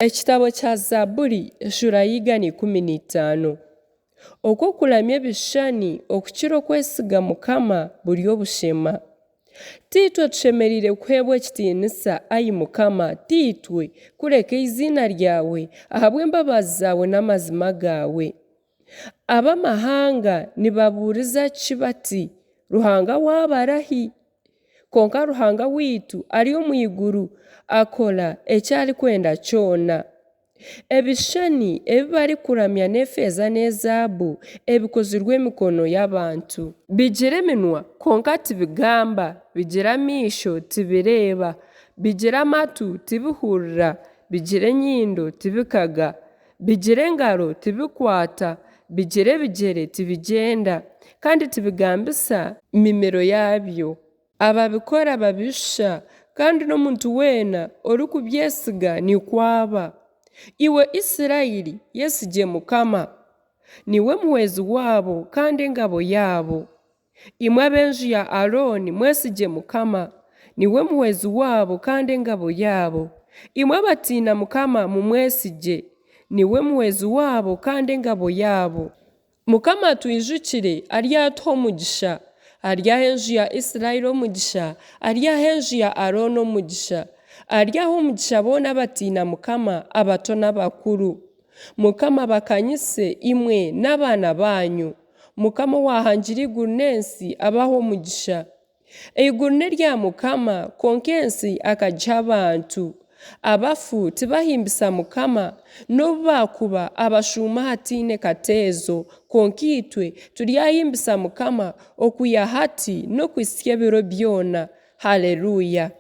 Ekitabo kya Zabbuli eshura y'igana 15. Okwokuramya ebishushani okukira okwesiga Mukama buri obushema. Tiitwe tushemereire kuheebwa ekitiinisa ayi Mukama, tiitwe kureka izina ryawe ahabw'embabazi zawe n'amazima gawe. Ab'amahanga nibabuuriza ki bati, Ruhanga waabarahi? Konka Ruhanga wiitu ari omu iguru akora eki arikwenda kyona. Ebishushani ebi barikuramya n'efeeza n'ezaabu ebikozirwe emikono y'abantu. Bigira eminwa konka tibigamba, bigira amaisho tibireeba, bigira amatu tibihurira, bigira enyindo tibikaga, bigira engaro tibikwata, bigira ebigyere tibigyenda, kandi tibigambisa mimero yabyo. Ababikora babishusha, kandi n'omuntu weena orikubyesiga nikwaba. Iwe Isirayiri yesigye Mukama, niwe muhwezi waabo kandi engabo yaabo. Imwe ab'enju ya Aroni mwesigye Mukama, niwe muhwezi waabo kandi engabo yaabo. Imwe abatiina Mukama mumwesigye, niwe muhwezi waabo kandi engabo yaabo. Mukama atwijukire ari atuha omugisha, ari aha enju ya Isirayiri omugisha, ari aha enju ya Aroni omugisha, ari aha omugisha boona abatiina Mukama, abato n'abakuru. Mukama bakanyise imwe n'abaana banyu. Mukama wahangira iguru n'ensi abaha omugisha. Eiguru n'erya Mukama konka ensi akagiha abantu. Abafu tibahimbisa Mukama, n'obu baakuba abashuuma hatiine kateezo, konka itwe turyahimbisa Mukama okuya hati n'okwisya ebiro byona. Haleluya.